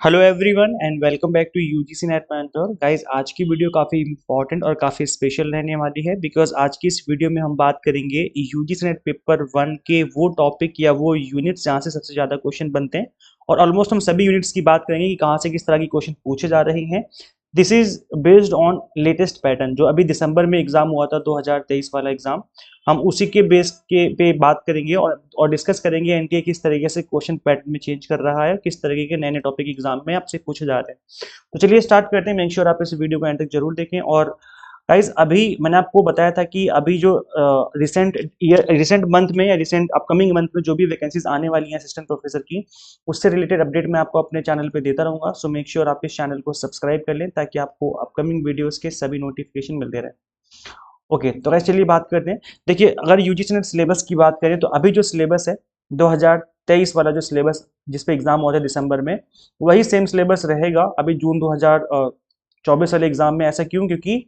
Hello everyone and welcome back to UGC NET mentor guys. आज की video काफ़ी important और काफ़ी स्पेशल रहने वाली है बिकॉज आज की इस वीडियो में हम बात करेंगे यूजीसी नेट पेपर वन के वो टॉपिक या वो यूनिट्स जहाँ से सबसे ज़्यादा क्वेश्चन बनते हैं। और ऑलमोस्ट हम सभी यूनिट्स की बात करेंगे कि कहाँ से किस तरह की क्वेश्चन पूछे जा रहे हैं। This is based on latest pattern जो अभी दिसंबर में एग्जाम हुआ था 2023 वाला एग्जाम। हम उसी के बेस के पे बात करेंगे और डिस्कस करेंगे एनटीए किस तरीके से क्वेश्चन पैटर्न में चेंज कर रहा है, किस तरीके के नए नए टॉपिक एग्जाम में आपसे पूछे जा रहे हैं। तो चलिए स्टार्ट करते हैं। मेक श्योर आप इस वीडियो को एंड तक जरूर देखें। और गाइज अभी मैंने आपको बताया था कि अभी जो रिसेंट मंथ में या रिसेंट अपकमिंग मंथ में जो भी वैकेंसीज आने वाली हैं असिस्टेंट प्रोफेसर की, उससे रिलेटेड अपडेट मैं आपको अपने चैनल पे देता रहूंगा। सो मेक श्योर आप इस चैनल को सब्सक्राइब कर लें ताकि आपको अपकमिंग वीडियोस के सभी नोटिफिकेशन मिलते रहे। ओके, तो गाइस चलिए बात करते हैं। देखिए, अगर यूजीसी नेट सिलेबस की बात करें तो अभी जो सिलेबस है 2023 वाला जो सिलेबस जिस पे एग्जाम हो रहा है दिसंबर में, वही सेम सिलेबस रहेगा अभी जून 2024 वाले एग्जाम में। ऐसा क्यों? क्योंकि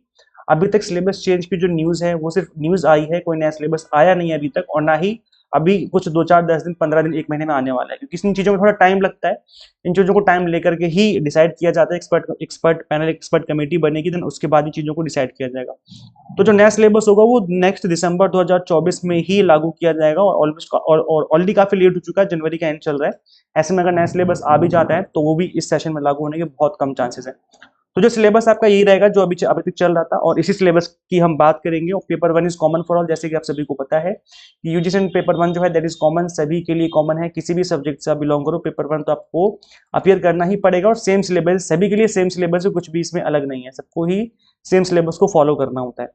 अभी तक सिलेबस चेंज की जो न्यूज़ है वो सिर्फ न्यूज़ आई है, कोई नया सिलेबस आया नहीं है अभी तक। और ना ही अभी कुछ 2 4 10 दिन 15 दिन 1 महीने में आने वाला है, क्योंकि इन चीज़ों में थोड़ा टाइम लगता है। इन चीज़ों को टाइम लेकर के ही डिसाइड किया जाता है। एक्सपर्ट पैनल, एक्सपर्ट कमेटी बनेगी, देन उसके बाद ही चीज़ों को डिसाइड किया जाएगा। तो जो नया सिलेबस होगा वो नेक्स्ट दिसंबर 2024 में ही लागू किया जाएगा। और ऑलमोस्ट और ऑलरेडी काफी लेट हो चुका है, जनवरी का एंड चल रहा है। ऐसे में अगर नया सिलेबस आ भी जाता है तो वो भी इस सेशन में लागू होने के बहुत कम चांसेस है। तो जो सिलेबस आपका यही रहेगा जो अभी तक चल रहा था, और इसी सिलेबस की हम बात करेंगे। और paper one is common for all, जैसे कि आप सभी को पता है कि यूजीसी पेपर वन जो है दैट इज कॉमन, सभी के लिए कॉमन है। किसी भी सब्जेक्ट से आप बिलोंग करो, पेपर वन तो आपको अपियर करना ही पड़ेगा। और सेम सिलेबस सभी के लिए, सेम सिलेबस है, कुछ भी इसमें अलग नहीं है, सबको ही सेम सिलेबस को फॉलो करना होता है।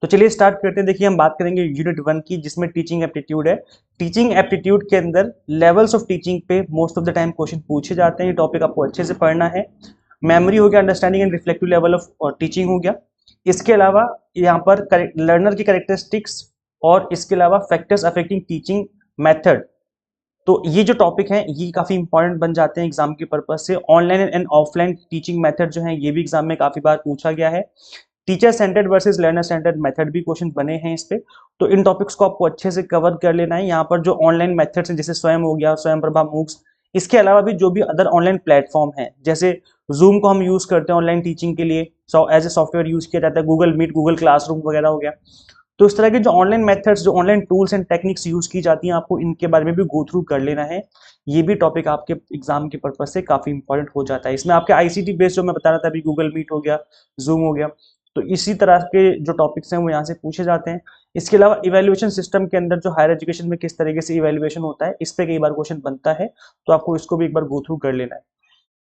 तो चलिए स्टार्ट करते हैं। देखिए, हम बात करेंगे यूनिट वन की, जिसमें टीचिंग एप्टीट्यूड है। टीचिंग एप्टीट्यूड के अंदर लेवल्स ऑफ टीचिंग पे most of the time question पूछे जाते हैं। ये टॉपिक आपको अच्छे से पढ़ना है। मेमोरी हो गया, understanding and reflective level of teaching हो गया। इसके अलावा यहाँ पर लर्नर की कैरेक्टरिस्टिक्स, और इसके अलावा फैक्टर्स अफेक्टिंग टीचिंग मेथड। तो ये जो टॉपिक हैं ये काफी इंपॉर्टेंट बन जाते हैं एग्जाम के पर्पज से। Online and offline teaching method जो है ये भी एग्जाम में काफी बार पूछा गया है। Teacher centred versus learner centred method भी क्वेश्चन बने हैं इस पे। तो इन टॉपिक्स को आपको अच्छे से कवर कर लेना है। यहाँ पर जो ऑनलाइन मेथड्स हैं जैसे स्वयं हो गया, स्वयं प्रभा, मूक्स, इसके अलावा भी जो भी अदर ऑनलाइन प्लेटफॉर्म है, जैसे जूम को हम यूज करते हैं ऑनलाइन टीचिंग के लिए, एज ए सॉफ्टवेयर यूज किया जाता है, गूगल मीट, गूगल क्लासरूम वगैरह हो गया। तो इस तरह के जो ऑनलाइन मेथड्स, जो online tools and techniques use की जाती हैं, आपको इनके बारे में भी गो थ्रू कर लेना है। ये भी टॉपिक आपके एग्जाम के पर्पज से काफी इंपॉर्टेंट हो जाता है। इसमें आपके आईसीटी बेस्ड जो मैं बता रहा था अभी, गूगल मीट हो गया, जूम हो गया, तो इसी तरह के जो टॉपिक्स हैं वो यहाँ से पूछे जाते हैं। इसके अलावा इवैल्यूएशन सिस्टम के अंदर जो हायर एजुकेशन में किस तरीके से इवैल्यूएशन होता है, इस पे कई बार क्वेश्चन बनता है, तो आपको इसको भी एक बार गो थ्रू कर लेना है।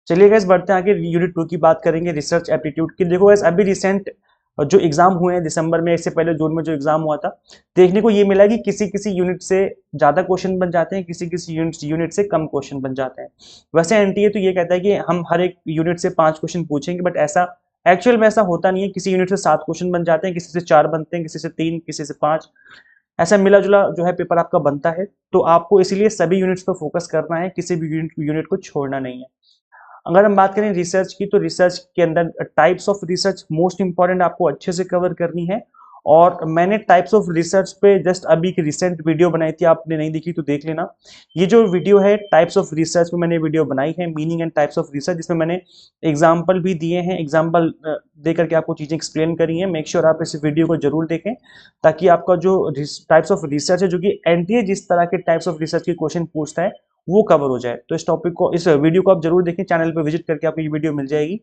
चलिए गाइस बढ़ते हैं आगे, यूनिट टू की बात करेंगे, रिसर्च एप्टीट्यूड की। देखो गाइस, अभी रिसेंट जो एग्जाम हुए हैं दिसंबर में, इससे पहले जून में जो एग्जाम हुआ था, देखने को ये मिला कि किसी किसी यूनिट से ज्यादा क्वेश्चन बन जाते हैं, किसी किसी यूनिट से कम क्वेश्चन बन जाते हैं। वैसे एनटीए तो ये कहता है कि हम हर एक यूनिट से 5 क्वेश्चन पूछेंगे, बट ऐसा एक्चुअल में ऐसा होता नहीं है। किसी यूनिट से 7 क्वेश्चन बन जाते हैं, किसी से 4 बनते हैं, किसी से 3, किसी से 5, ऐसा मिला जुला जो है पेपर आपका बनता है। तो आपको इसीलिए सभी यूनिट्स पर फोकस करना है, किसी भी यूनिट को छोड़ना नहीं है। अगर हम बात करें रिसर्च की, तो रिसर्च के अंदर types of research most important आपको अच्छे से कवर करनी है। और मैंने टाइप्स ऑफ रिसर्च पे जस्ट अभी एक रिसेंट वीडियो बनाई थी, आपने नहीं देखी तो देख लेना। ये जो वीडियो है टाइप्स ऑफ रिसर्च में मैंने वीडियो बनाई है, meaning and types of research, जिसमें मैंने एग्जाम्पल भी दिए हैं, एग्जाम्पल दे करके आपको चीजें एक्सप्लेन करी हैं। मेक श्योर आप इस वीडियो को जरूर देखें ताकि आपका जो टाइप्स ऑफ रिसर्च है, जो कि एनटीए जिस तरह के टाइप्स ऑफ रिसर्च के क्वेश्चन पूछता है, वो कवर हो जाए। तो इस टॉपिक को, इस वीडियो को आप जरूर देखें, चैनल पे विजिट करके आपको ये वीडियो मिल जाएगी।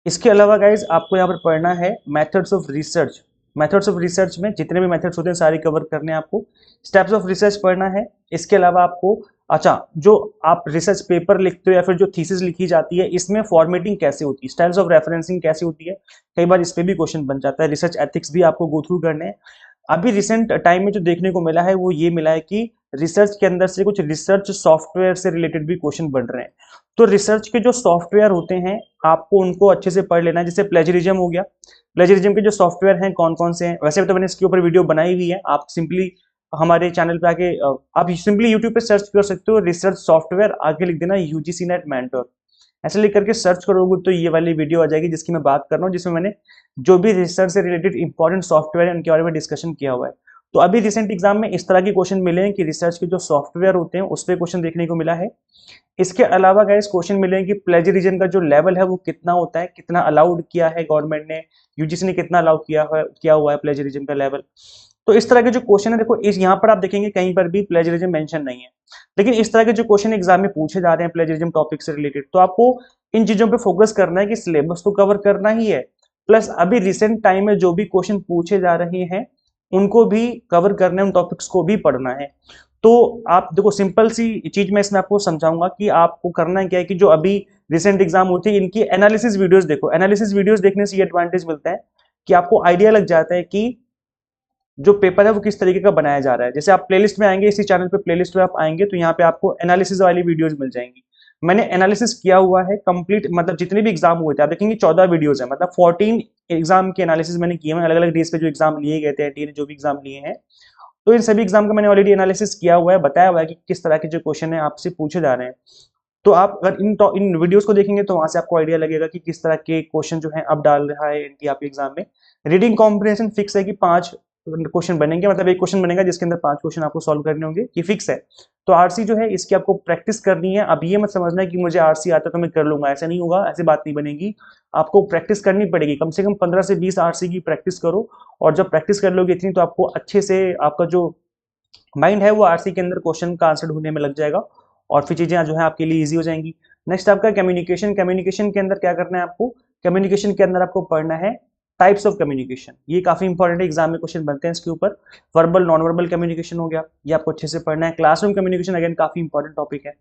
इसके अलावा गाइज आपको यहाँ पर पढ़ना है methods of research. Methods of research में जितने भी मेथड्स होते हैं सारे कवर करने हैं आपको। स्टेप्स ऑफ रिसर्च पढ़ना है। इसके अलावा आपको, अच्छा, जो आप रिसर्च पेपर लिखते हो या फिर जो थीसिस लिखी जाती है, इसमें फॉर्मेटिंग कैसे होती है, स्टाइल्स ऑफ रेफरेंसिंग कैसे होती है, कई बार इस पे भी क्वेश्चन बन जाता है। रिसर्च एथिक्स भी आपको गो थ्रू करने हैं। अभी रिसेंट टाइम में जो देखने को मिला है वो ये मिला है कि रिसर्च के अंदर से कुछ रिसर्च सॉफ्टवेयर से रिलेटेड भी क्वेश्चन बन रहे हैं। तो रिसर्च के जो सॉफ्टवेयर होते हैं आपको उनको अच्छे से पढ़ लेना है। जैसे प्लेजरिज्म हो गया, प्लेजरिज्म के जो सॉफ्टवेयर हैं कौन कौन से हैं, वैसे तो मैंने इसके ऊपर वीडियो बनाई हुई है। आप सिंपली हमारे चैनल पे आके आप सिंपली यूट्यूब पे सर्च कर सकते हो, रिसर्च सॉफ्टवेयर, आगे लिख देना यूजीसी नेट मेंटर, ऐसे लिख करके सर्च करोगे तो ये वाली वीडियो आ जाएगी जिसकी मैं बात कर रहा हूँ, जिसमें मैंने जो भी रिसर्च से रिलेटेड इंपॉर्टेंट सॉफ्टवेयर है उनके बारे में डिस्कशन किया हुआ है। तो अभी रिसेंट एग्जाम में इस तरह के क्वेश्चन मिले हैं कि रिसर्च के जो सॉफ्टवेयर होते हैं उस पर क्वेश्चन देखने को मिला है। इसके अलावा गाइस क्वेश्चन मिलेंगे कि प्लेजरिज्म का जो लेवल है वो कितना होता है, कितना अलाउड किया है गवर्नमेंट ने, यूजीसी ने कितना अलाउ किया हुआ है प्लेजरिज्म का लेवल। तो इस तरह के जो क्वेश्चन है, देखो इस यहाँ पर आप देखेंगे कहीं पर भी प्लेजरिज्म मेंशन नहीं है, लेकिन इस तरह के जो क्वेश्चन एग्जाम में पूछे जा रहे हैं प्लेजरिज्म टॉपिक से रिलेटेड, तो आपको इन चीजों पे फोकस करना है कि सिलेबस तो कवर करना ही है, प्लस अभी रिसेंट टाइम में जो भी क्वेश्चन पूछे जा रहे हैं उनको भी कवर करना है, उन टॉपिक्स को भी पढ़ना है। तो आप देखो सिंपल सी चीज मैं इसमें आपको समझाऊंगा कि आपको करना क्या है कि जो अभी रिसेंट एग्जाम होती है इनकी एनालिसिस वीडियोस देखो। एनालिसिस वीडियोस देखने से ये एडवांटेज मिलता है कि आपको आइडिया लग जाता है कि जो पेपर है वो किस तरीके का बनाया जा रहा है। जैसे आप प्लेलिस्ट में आएंगे, इसी चैनल पे प्लेलिस्ट में आप आएंगे तो यहाँ पे आपको एनालिसिस वाली वीडियोस मिल जाएंगी। मैंने एनालिसिस किया हुआ है कंप्लीट, मतलब जितने भी एग्जाम हुए थे आप देखेंगे 14 वीडियोस है, मतलब 14 एग्जाम के एनालिसिस मैंने किए हैं, अलग अलग डेज पे जो एग्जाम लिए गए थे, एनटीए ने जो भी एग्जाम लिए हैं, तो इन सभी एग्जाम का मैंने ऑलरेडी एनालिसिस किया हुआ है, बताया हुआ है कि किस तरह के जो क्वेश्चन है आपसे पूछे जा रहे हैं। तो आप अगर इन वीडियोस को देखेंगे तो वहां से आपको आइडिया लगेगा कि किस तरह के क्वेश्चन जो है अब डाल रहा है एनटीए आपके एग्जाम में। रीडिंग कॉम्प्रिहेंशन फिक्स है कि 5 क्वेश्चन बनेंगे, मतलब एक क्वेश्चन बनेगा जिसके अंदर 5 क्वेश्चन आपको सॉल्व करने होंगे, ये फिक्स है। तो आरसी जो है इसकी आपको प्रैक्टिस करनी है। अब ये मत समझना है कि मुझे आरसी आता तो मैं कर लूंगा, ऐसा नहीं होगा, ऐसी बात नहीं बनेगी। आपको प्रैक्टिस करनी पड़ेगी, कम से कम 15 से 20 आरसी की प्रैक्टिस करो, और जब प्रैक्टिस कर लोगे इतनी तो आपको अच्छे से आपका जो माइंड है वो आरसी के अंदर क्वेश्चन का आंसर ढूंढने में लग जाएगा, और फिर चीजें जो है आपके लिए इजी हो जाएंगी। नेक्स्ट आपका कम्युनिकेशन। कम्युनिकेशन के अंदर क्या करना है आपको, कम्युनिकेशन के अंदर आपको पढ़ना है टाइप्स ऑफ कम्युनिकेशन। ये काफी इंपॉर्टेंट है, एग्जाम में क्वेश्चन बनते हैं इसके ऊपर। वर्बल नॉन वर्बल कम्युनिकेशन हो गया, ये आपको अच्छे से पढ़ना है। क्लासरूम कम्युनिकेशन अगेन काफी इंपॉर्टेंट टॉपिक है।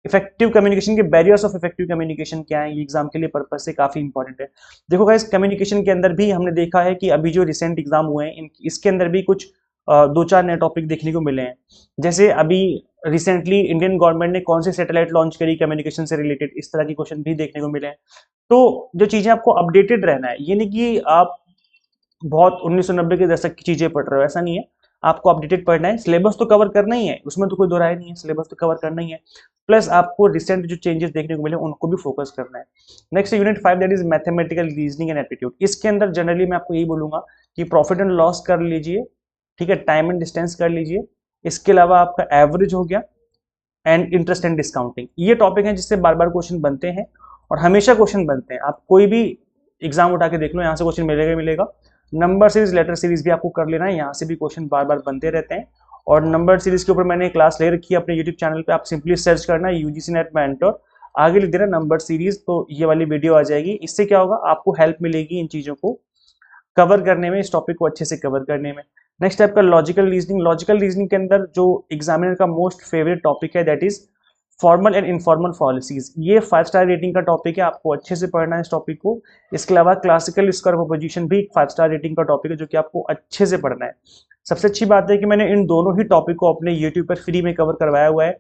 इफेक्टिव कम्युनिकेशन के बैरियर्स ऑफ इफेक्टिव कम्युनिकेशन क्या है, ये एग्जाम के लिए पर्पज से काफी इंपॉर्टेंट है। देखो गाइस कम्युनिकेशन के अंदर भी हमने देखा है कि अभी जो रिसेंट एग्जाम हुए हैं इसके अंदर भी कुछ 2-4 नए टॉपिक देखने को मिले हैं। जैसे अभी रिसेंटली इंडियन गवर्नमेंट ने कौन सी सैटेलाइट लॉन्च करी कम्युनिकेशन से रिलेटेड, इस तरह के क्वेश्चन भी देखने को मिले हैं। तो जो चीजें आपको अपडेटेड रहना है, ये नहीं कि आप बहुत 1990 के दशक की चीजें पढ़ रहे हो, ऐसा नहीं है। आपको अपडेटेड पढ़ना है, सिलेबस तो कवर करना ही है, उसमें तो कोई दो राय नहीं है, सिलेबस तो कवर करना ही है, प्लस आपको रिसेंट जो चेंजेस देखने को मिले उनको भी फोकस करना है। Next unit 5 that is mathematical reasoning and aptitude. इसके अंदर जनरली मैं आपको यही बोलूंगा कि प्रॉफिट एंड लॉस कर लीजिए, ठीक है, टाइम एंड डिस्टेंस कर लीजिए, इसके अलावा आपका एवरेज हो गया, एंड इंटरेस्ट एंड डिस्काउंटिंग। ये टॉपिक हैं जिससे बार बार क्वेश्चन बनते हैं और हमेशा क्वेश्चन बनते हैं। आप कोई भी एग्जाम उठा के देख लो, यहाँ से क्वेश्चन मिलेगा ही मिलेगा। नंबर सीरीज लेटर सीरीज भी आपको कर लेना है, यहाँ से भी क्वेश्चन बार बार बनते रहते हैं। और नंबर सीरीज के ऊपर मैंने क्लास ले रखी है अपने यूट्यूब चैनल पे, आप सिंपली सर्च करना यूजीसी नेट मेंटर, आगे लिख देना नंबर सीरीज, तो ये वाली वीडियो आ जाएगी। इससे क्या होगा, आपको हेल्प मिलेगी इन चीजों को कवर करने में, इस टॉपिक को अच्छे से कवर करने में। नेक्स्ट आपका लॉजिकल रीजनिंग। लॉजिकल रीजनिंग के अंदर जो एग्जामिनर का मोस्ट फेवरेट टॉपिक है that is formal and informal policies. ये 5 स्टार रेटिंग का टॉपिक है, आपको अच्छे से पढ़ना है इस टॉपिक को। इसके अलावा क्लासिकल स्क्वायर प्रोपोजिशन भी 5 स्टार रेटिंग का टॉपिक है जो कि आपको अच्छे से पढ़ना है। सबसे अच्छी बात है कि मैंने इन दोनों ही टॉपिक को अपने यूट्यूब पर फ्री में कवर करवाया हुआ है।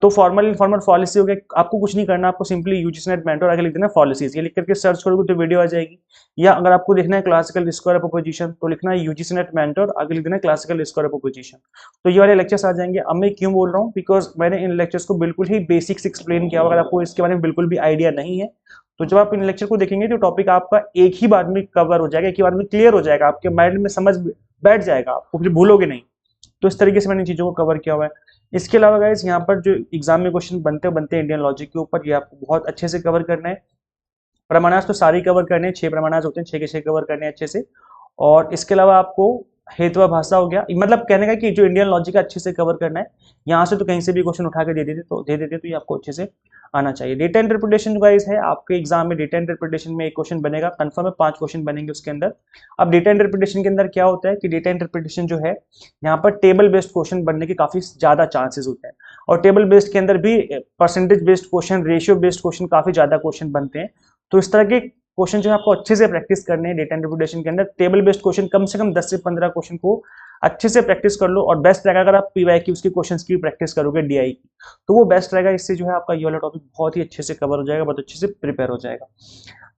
तो फॉर्मल इनफॉर्मल पॉलिसी हो गया, आपको कुछ नहीं करना, आपको सिंपली यूजीसी नेट मेंटर आगे लिख देना पॉलिसीज, ये लिख करके सर्च करोगे तो वीडियो आ जाएगी। या अगर आपको देखना है क्लासिकल स्क्वायर प्रोपोजिशन तो लिखना है यूजीसी नेट मेंटर, आगे लिख देना क्लासिकल स्क्वायर प्रोपोजिशन। तो ये वाले लेक्चर्स आ जाएंगे। अब मैं क्यों बोल रहा हूँ, बिकॉज मैंने इन लेक्चर्स को बिल्कुल ही बेसिक्स एक्सप्लेन किया, अगर आपको इसके बारे में बिल्कुल भी आइडिया नहीं है तो जब आप इन लेक्चर को देखेंगे तो टॉपिक आपका एक ही बार में कवर हो जाएगा, एक ही बार में क्लियर हो जाएगा, आपके माइंड में समझ बैठ जाएगा, आपको फिर भूलोगे नहीं। तो इस तरीके से मैंने इन चीजों को कवर किया हुआ है। इसके अलावा गाइस यहाँ पर जो एग्जाम में क्वेश्चन बनते हैं इंडियन लॉजिक के ऊपर, ये आपको बहुत अच्छे से कवर करना है। प्रमाणांश तो सारे कवर करने हैं, 6 प्रमाणांश होते हैं, 6 के 6 कवर करने हैं अच्छे से। और इसके अलावा आपको हेतु भाषा हो गया, मतलब कहने का कि जो इंडियन लॉजिक है अच्छे से कवर करना है। यहाँ से तो कहीं से भी क्वेश्चन उठा के दे देते तो ये आपको अच्छे से आना चाहिए। डेटा इंटरप्रिटेशन जो गाइस है आपके एग्जाम में, डेटा इंटरप्रिटेशन में एक क्वेश्चन बनेगा, कंफर्म है 5 क्वेश्चन बनेंगे उसके अंदर। अब डेटा इंटरप्रिटेशन के अंदर क्या होता है कि डेटा इंटरप्रिटेशन जो है यहाँ पर टेबल बेस्ड क्वेश्चन बनने के काफी ज्यादा चांसेस होते हैं, और टेबल बेस्ड के अंदर भी percentage based question, ratio based question काफी ज्यादा क्वेश्चन बनते हैं। तो इस तरह के क्वेश्चन जो है आपको अच्छे से प्रैक्टिस करने हैं डेटा इंटरप्रिटेशन के अंदर। टेबल बेस्ड क्वेश्चन कम से कम 10 से 15 क्वेश्चन को अच्छे से प्रैक्टिस कर लो, और बेस्ट रहेगा अगर आप पीवाईक्यूज की क्वेश्चंस की प्रैक्टिस करोगे डीआई की, तो वो बेस्ट रहेगा। इससे जो है आपका ये वाला टॉपिक बहुत ही अच्छे से कवर हो जाएगा, बहुत अच्छे से प्रिपेयर हो जाएगा।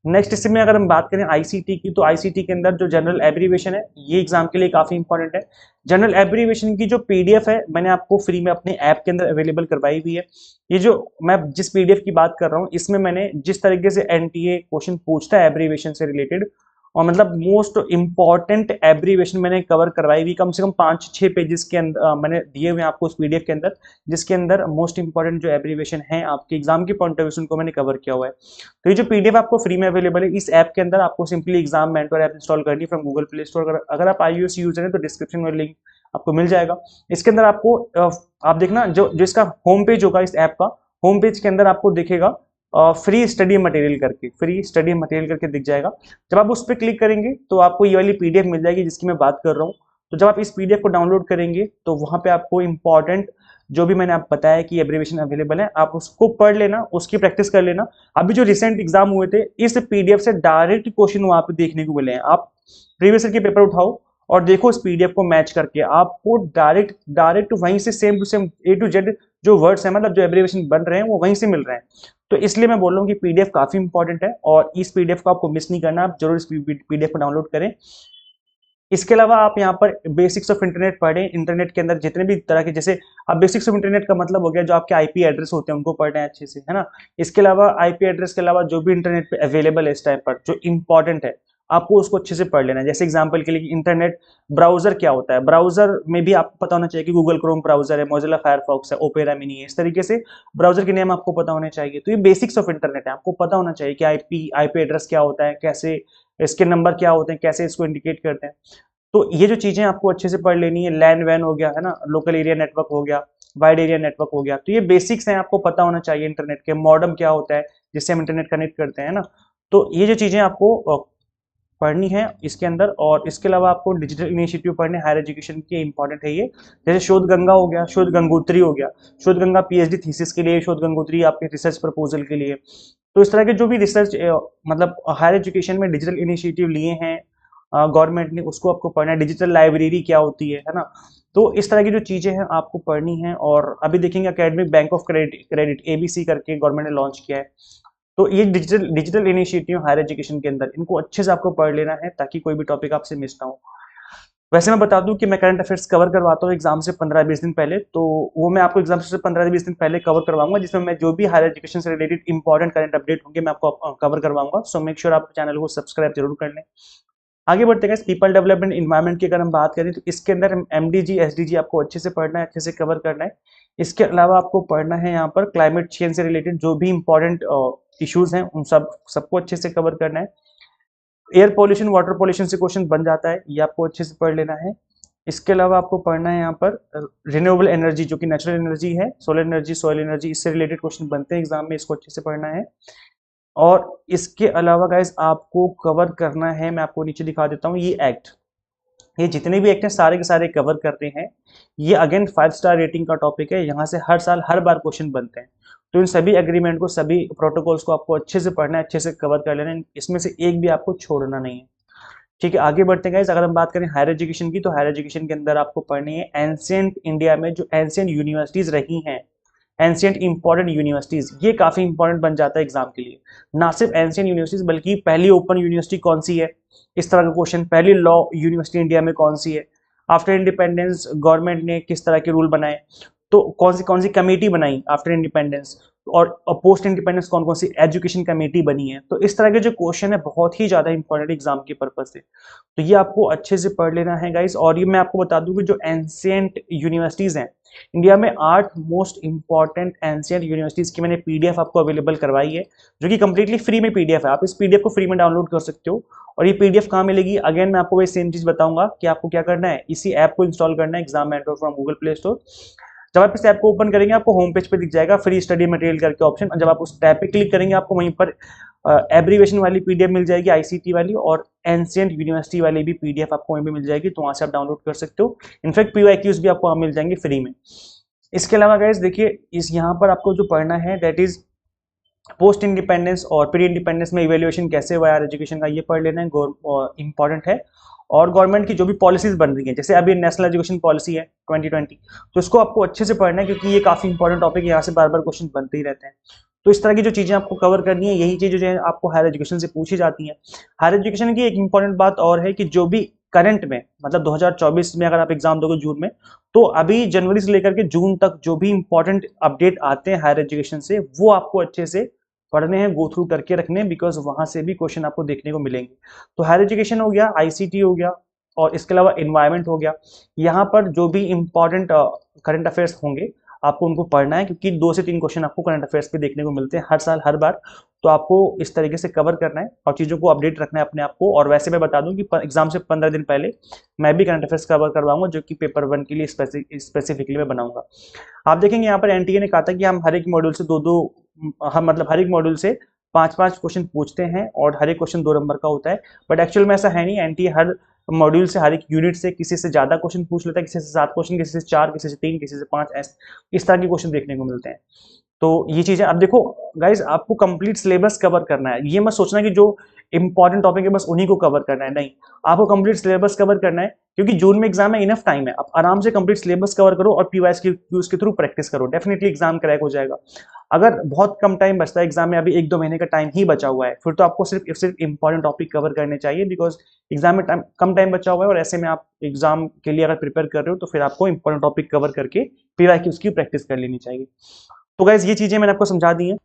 नेक्स्ट इसमें अगर हम बात करें आईसीटी की, तो आईसीटी के अंदर जो जनरल एब्रीविएशन है ये एग्जाम के लिए काफी इंपॉर्टेंट है। जनरल एब्रीविएशन की जो पीडीएफ है मैंने आपको फ्री में अपने ऐप के अंदर अवेलेबल करवाई हुई है। ये जो मैं जिस पीडीएफ की बात कर रहा हूँ इसमें मैंने जिस तरीके से एनटीए क्वेश्चन पूछता है एब्रीविएशन से रिलेटेड, और मतलब मोस्ट इम्पॉर्टेंट एब्रीवेशन मैंने कवर करवाई हुई, कम से कम 5-6 पेजेस के अंदर मैंने दिए हुए हैं आपको उस पीडीएफ के अंदर, जिसके अंदर मोस्ट इंपॉर्टेंट जो एब्रीवेशन है आपके एग्जाम के पॉइंट ऑफ व्यू उनको मैंने कवर किया हुआ है। तो ये जो पीडीएफ आपको फ्री में अवेलेबल है, इस ऐप के अंदर आपको simply exam mentor app install करनी है फ्रॉम गूगल प्ले स्टोर। अगर आप iOS यूजर हैं तो डिस्क्रिप्शन में लिंक आपको मिल जाएगा। इसके अंदर आपको आप देखना जो इसका होम पेज होगा, इस ऐप का होम पेज के अंदर आपको दिखेगा फ्री स्टडी मटेरियल करके, फ्री स्टडी मटेरियल करके दिख जाएगा। जब आप उस पर क्लिक करेंगे तो आपको ये वाली पीडीएफ मिल जाएगी जिसकी मैं बात कर रहा हूँ। तो जब आप इस पीडीएफ को डाउनलोड करेंगे तो वहां पे आपको इंपॉर्टेंट जो भी मैंने आपको बताया कि एब्रीविएशन अवेलेबल है, आप उसको पढ़ लेना, उसकी प्रैक्टिस कर लेना। अभी जो रिसेंट एग्जाम हुए थे, इस पीडीएफ से डायरेक्ट क्वेश्चन वहां पे देखने को मिले हैं। आप प्रीवियस ईयर के पेपर उठाओ और देखो इस पीडीएफ को मैच करके, आपको डायरेक्ट वहीं से same to same A to Z जो वर्ड्स हैं, मतलब जो एब्रीविएशन बन रहे हैं वो वहीं से मिल रहे हैं। तो इसलिए मैं बोल रहा हूँ कि पीडीएफ काफी इंपॉर्टेंट है और इस पीडीएफ को आपको मिस नहीं करना, आप जरूर इस पीडीएफ को डाउनलोड करें। इसके अलावा आप यहाँ पर बेसिक्स ऑफ इंटरनेट पढ़ें। इंटरनेट के अंदर जितने भी तरह के, जैसे अब बेसिक्स ऑफ इंटरनेट का मतलब हो गया जो आपके आईपी एड्रेस होते हैं उनको पढ़ना है अच्छे से, है ना। इसके अलावा आईपी एड्रेस के अलावा जो भी इंटरनेट पे अवेलेबल है इस टाइम पर जो इंपॉर्टेंट है, आपको उसको अच्छे से पढ़ लेना है। जैसे एग्जांपल के लिए इंटरनेट ब्राउजर क्या होता है, ब्राउजर में भी आपको पता होना चाहिए कि गूगल क्रोम ब्राउजर है, मोजिला फायरफॉक्स है, ओपेरा मिनी है। इस तरीके से ब्राउजर के नेम आपको पता होने चाहिए। तो ये बेसिक्स ऑफ इंटरनेट है, आपको पता होना चाहिए कि आईपी एड्रेस क्या होता है, कैसे इसके नंबर क्या होते हैं, कैसे इसको इंडिकेट करते हैं। तो ये जो चीजें आपको अच्छे से पढ़ लेनी है। लैन वैन हो गया, है ना, लोकल एरिया नेटवर्क हो गया, वाइड एरिया नेटवर्क हो गया। तो ये बेसिक्स हैं, आपको पता होना चाहिए इंटरनेट के। मॉडेम क्या होता है जिससे हम इंटरनेट कनेक्ट करते हैं ना। तो ये जो चीजें आपको पढ़नी है इसके अंदर। और इसके अलावा आपको डिजिटल इनिशिएटिव पढ़ने, हायर एजुकेशन के इंपॉर्टेंट है ये। जैसे शोध गंगा हो गया, शोध गंगोत्री हो गया। शोध गंगा पीएचडी थीसिस के लिए, शोध गंगोत्री आपके रिसर्च प्रपोजल के लिए। तो इस तरह के जो भी रिसर्च मतलब हायर एजुकेशन में डिजिटल इनिशिएटिव लिए हैं गवर्नमेंट ने, उसको आपको पढ़ना है। डिजिटल लाइब्रेरी क्या होती है ना। तो इस तरह की जो चीजें हैं आपको पढ़नी है। और अभी देखेंगे academic bank of credit ABC करके गवर्नमेंट ने लॉन्च किया है। तो ये डिजिटल इनिशिएटिव हायर एजुकेशन के अंदर, इनको अच्छे से आपको पढ़ लेना है ताकि कोई भी टॉपिक आपसे मिस ना हो। वैसे मैं बता दूं कि मैं करंट अफेयर्स कवर करवाता हूँ एग्जाम से 15-20 दिन पहले, तो वो मैं आपको एग्जाम से 15-20 दिन पहले कवर करवाऊंगा, जिसमें मैं जो भी हायर एजुकेशन से रिलेटेड इंपॉर्टेंट करंट अपडेट होंगे मैं आपको कवर करवाऊंगा। सो मेक श्योर आप चैनल को सब्सक्राइब जरूर कर लें। आगे बढ़ते हैं पीपल डेवलपमेंट इन्वायरमेंट की अगर हम बात करें तो इसके अंदर एमडीजी एसडीजी आपको अच्छे से पढ़ना है, अच्छे से कवर करना है। इसके अलावा आपको पढ़ना है यहाँ पर क्लाइमेट चेंज से रिलेटेड जो भी इंपॉर्टेंट इश्यूज हैं उन सबको अच्छे से कवर करना है। एयर पॉल्यूशन, वाटर पॉल्यूशन से क्वेश्चन बन जाता है, ये आपको अच्छे से पढ़ लेना है। इसके अलावा आपको पढ़ना है यहाँ पर रिन्यूएबल एनर्जी जो कि नेचुरल एनर्जी है, सोलर एनर्जी, सॉइल एनर्जी, इससे रिलेटेड क्वेश्चन बनते हैं एग्जाम में, इसको अच्छे से पढ़ना है। और इसके अलावा गाइस आपको कवर करना है, मैं आपको नीचे दिखा देता हूँ ये एक्ट, ये जितने भी एक्ट हैं सारे के सारे कवर करते हैं। ये अगेन 5 स्टार रेटिंग का टॉपिक है, यहाँ से हर साल हर बार क्वेश्चन बनते हैं। तो इन सभी एग्रीमेंट को, सभी प्रोटोकॉल्स को आपको अच्छे से पढ़ना है, अच्छे से कवर कर लेना है, इसमें से एक भी आपको छोड़ना नहीं है। ठीक है, आगे बढ़ते हैं गाइस। अगर हम बात करें हायर एजुकेशन की, तो हायर एजुकेशन के अंदर आपको पढ़नी है एंशिएंट इंडिया में जो एंशिएंट यूनिवर्सिटीज रही हैं, एंशिएंट इंपॉर्टेंट यूनिवर्सिटीज, ये काफी इंपॉर्टेंट बन जाता है एग्जाम के लिए। ना सिर्फ एंशिएंट यूनिवर्सिटीज बल्कि पहली ओपन यूनिवर्सिटी कौन सी है, इस तरह का क्वेश्चन। पहली लॉ यूनिवर्सिटी इंडिया में कौन सी है, आफ्टर इंडिपेंडेंस गवर्नमेंट ने किस तरह के रूल बनाए, तो कौन सी कमेटी बनाई आफ्टर इंडिपेंडेंस, और पोस्ट इंडिपेंडेंस कौन कौन सी एजुकेशन कमेटी बनी है। तो इस तरह के जो क्वेश्चन है बहुत ही ज्यादा इंपॉर्टेंट एग्जाम के पर्पज से, तो ये आपको अच्छे से पढ़ लेना है गाइस। और ये मैं आपको बता दूं कि जो एंशिएंट यूनिवर्सिटीज हैं इंडिया में, 8 मोस्ट इंपॉर्टेंट एंशिएंट यूनिवर्सिटीज की मैंने पीडीएफ आपको अवेलेबल करवाई है, जो कि कंप्लीटली फ्री में पीडीएफ है। आप इस पीडीएफ को फ्री में डाउनलोड कर सकते हो। और ये पीडीएफ कहाँ मिलेगी, अगेन मैं आपको वही सेम चीज बताऊंगा कि आपको क्या करना है, इसी ऐप को इंस्टॉल करना है, exam mentor from Google play store. जब आप इस ऐप को ओपन करेंगे आपको होम पेज पे दिख जाएगा फ्री स्टडी मटेरियल करके ऑप्शन, और जब आप उस टैब पे क्लिक करेंगे आपको वहीं पर एब्रीवेशन वाली पीडीएफ मिल जाएगी, आईसीटी वाली, और एंशिएंट यूनिवर्सिटी वाली भी पीडीएफ आपको वहीं पे मिल जाएगी, तो वहां से आप डाउनलोड कर सकते हो। इनफैक्ट पीवाईक्यूज भी आपको मिल जाएंगे फ्री में। इसके अलावा गाइस देखिए, इस यहाँ पर आपको जो पढ़ना है दैट इज पोस्ट इंडिपेंडेंस और प्री इंडिपेंडेंस में इवेल्युएशन कैसे हुआ हायर एजुकेशन का, ये पढ़ लेना है, इंपॉर्टेंट है। और गवर्नमेंट की जो भी पॉलिसीज बन रही हैं, जैसे अभी नेशनल एजुकेशन पॉलिसी है 2020, तो इसको आपको अच्छे से पढ़ना है क्योंकि ये काफी इंपॉर्टेंट टॉपिक है, यहाँ से बार बार क्वेश्चन बनते ही रहते हैं। तो इस तरह की जो चीजें आपको कवर करनी है, यही चीजें जो है आपको हायर एजुकेशन से पूछी जाती हैं। हायर एजुकेशन की एक इंपॉर्टेंट बात और है कि जो भी करंट में, मतलब 2024 में अगर आप एग्जाम दोगे जून में, तो अभी जनवरी से लेकर के जून तक जो भी इंपॉर्टेंट अपडेट आते हैं हायर एजुकेशन से, वो आपको अच्छे से पढ़ने हैं, गो थ्रू करके रखने हैं, बिकॉज वहां से भी क्वेश्चन आपको देखने को मिलेंगे। तो हायर एजुकेशन हो गया, आईसीटी हो गया, और इसके अलावा इन्वायरमेंट हो गया। यहाँ पर जो भी इंपॉर्टेंट करंट अफेयर्स होंगे आपको उनको पढ़ना है, क्योंकि 2 से 3 क्वेश्चन आपको करंट अफेयर्स पे देखने को मिलते हैं हर साल हर बार। तो आपको इस तरीके से कवर करना है और चीज़ों को अपडेट रखना है अपने आप को। और वैसे मैं बता दूं कि एग्जाम से 15 दिन पहले मैं भी करंट अफेयर्स कवर करवाऊंगा, जो कि पेपर 1 के लिए स्पेसिफिकली मैं बनाऊंगा। आप देखेंगे यहाँ पर एनटीए ने कहा था कि हम हर एक मॉड्यूल से दो दो हम मतलब हर एक मॉड्यूल से 5-5 क्वेश्चन पूछते हैं और हर एक क्वेश्चन 2 नंबर का होता है। बट एक्चुअल में ऐसा है नहीं। एनटीए हर मॉड्यूल से, हर एक यूनिट से किसी से ज्यादा क्वेश्चन पूछ लेता है, किसी से 7 क्वेश्चन, किसी से 4, किसी से 3, किसी से 5, इस तरह के क्वेश्चन देखने को मिलते हैं। तो ये चीजें अब देखो गाइज, आपको कंप्लीट सिलेबस कवर करना है। ये मत सोचना कि जो इंपॉर्टेंट टॉपिक है बस उन्हीं को कवर करना है, नहीं, आपको कंप्लीट सिलेबस कवर करना है, क्योंकि जून में एग्जाम है, इनफ टाइम है। आप आराम से कंप्लीट सिलेबस कवर करो और पीवाईएस के थ्रू प्रैक्टिस करो, डेफिनेटली एग्जाम क्रैक हो जाएगा। अगर बहुत कम टाइम बचता है एग्जाम में, अभी 1-2 महीने का टाइम ही बचा हुआ है, फिर तो आपको सिर्फ इंपॉर्टेंट टॉपिक कवर करने चाहिए, बिकॉज एग्जाम में कम टाइम बचा हुआ है। और ऐसे में आप एग्जाम के लिए अगर प्रिपेयर कर रहे हो तो फिर आपको इंपॉर्टेंट टॉपिक कवर करके पीवाईक्यू उसकी प्रैक्टिस कर लेनी चाहिए। तो गाइज ये चीजें मैंने आपको समझा दी हैं।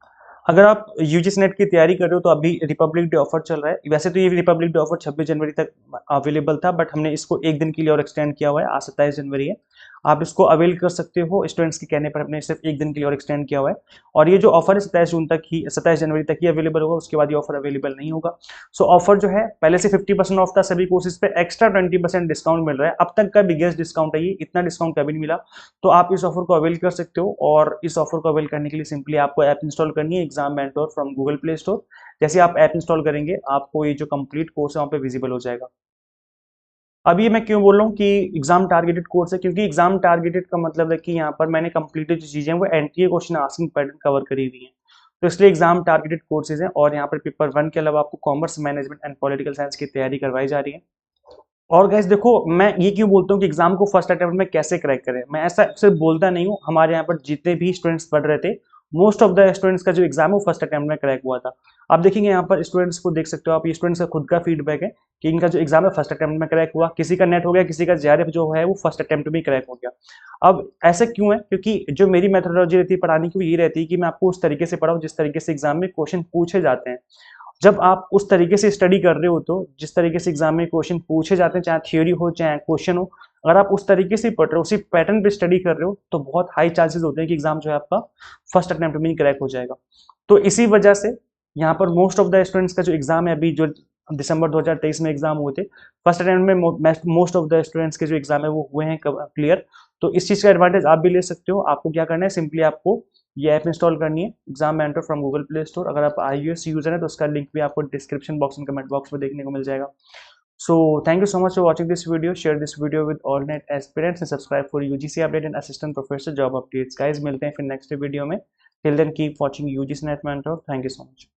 अगर आप यूजीसी नेट की तैयारी कर रहे हो तो अभी रिपब्लिक डे ऑफर चल रहा है। वैसे तो ये रिपब्लिक डे ऑफर 26 जनवरी तक अवेलेबल था, बट हमने इसको 1 दिन के लिए और एक्सटेंड किया हुआ है। आज 27 जनवरी है, आप इसको अवेल कर सकते हो। स्टूडेंट्स के कहने पर हमने सिर्फ 1 दिन के लिए और एक्सटेंड किया हुआ है। और ये जो ऑफर है 27 जनवरी तक ही अवेलेबल होगा, उसके बाद ये ऑफर अवेलेबल नहीं होगा। सो ऑफर जो है, पहले से 50% ऑफ था सभी कोर्सेज पे, एक्स्ट्रा 20% डिस्काउंट मिल रहा है। अब तक का बिगेस्ट डिस्काउंट है ये, इतना डिस्काउंट कभी नहीं मिला। तो आप इस ऑफर को अवेल कर सकते हो। और इस ऑफर को अवेल करने के लिए सिंपली आपको ऐप इंस्टॉल करनी है, exam mentor from Google play store. जैसे आप ऐप इंस्टॉल करेंगे, आपको ये जो कंप्लीट कोर्स है वहाँ पे विजिबल हो जाएगा। अब ये मैं क्यों बोल रहा हूँ कि एग्जाम टारगेटेड कोर्स है, क्योंकि एग्जाम टारगेटेड का मतलब है कि यहाँ पर मैंने कंप्लीटेड जो चीजें हैं वो NTA question asking pattern cover करी हुई है। तो इसलिए एग्जाम टारगेटेड कोर्सेज हैं। और यहाँ पर पेपर 1 के अलावा आपको commerce, management and political science की तैयारी करवाई जा रही है। और गैस देखो, मैं ये क्यों बोलता हूँ कि एग्जाम को फर्स्ट अटेम्प्ट में कैसे क्रैक करें, मैं ऐसा सिर्फ बोलता नहीं हूँ। हमारे यहाँ पर जितने भी स्टूडेंट्स पढ़ रहे थे, मोस्ट ऑफ द स्टूडेंट्स का जो एग्जाम है वो फर्स्ट अटेम्प्ट में क्रैक हुआ था। आप देखेंगे यहाँ पर स्टूडेंट्स को देख सकते हो आप, ये स्टूडेंट्स का खुद का फीडबैक है कि इनका जो एग्जाम है फर्स्ट अटेम्प्ट में क्रैक हुआ। किसी का नेट हो गया, किसी का जेआरएफ जो है वो फर्स्ट अटेम्प्ट में क्रैक हो गया। अब ऐसा क्यों है? क्योंकि जो मेरी मेथोडोलॉजी रहती है पढ़ाने की, वो ये रहती है कि मैं आपको उस तरीके से पढ़ाऊँ जिस तरीके से एग्जाम में क्वेश्चन पूछे जाते हैं। जब आप उस तरीके से स्टडी कर रहे हो तो जिस तरीके से एग्जाम में क्वेश्चन पूछे जाते हैं, चाहे थ्योरी हो चाहे क्वेश्चन हो, अगर आप उस तरीके से पढ़ रहे हो, उसी पैटर्न पे स्टडी कर रहे हो, तो बहुत हाई चांसेस होते हैं कि एग्जाम जो है आपका फर्स्ट अटेम्प्ट में ही क्रैक हो जाएगा। तो इसी वजह से यहाँ पर मोस्ट ऑफ द स्टूडेंट्स का जो एग्जाम है, अभी जो दिसंबर 2023 में एग्जाम हुए थे, फर्स्ट अटेम्प्ट में मोस्ट ऑफ द स्टूडेंट्स के जो एग्जाम है वो हुए हैं क्लियर। तो इस चीज का एडवांटेज आप भी ले सकते हो। आपको क्या करना है, सिंपली आपको ये ऐप इंस्टॉल करनी है, exam mentor from Google play store. अगर आप iOS यूजर है तो उसका लिंक भी आपको description box and comment box में देखने को मिल जाएगा। So thank you so much for watching this video. Share this video with all NET aspirants and subscribe for UGC update and assistant professor job updates. Guys मिलते हैं फिर next video में। Till then keep watching UGC NET mentor. Thank you so much.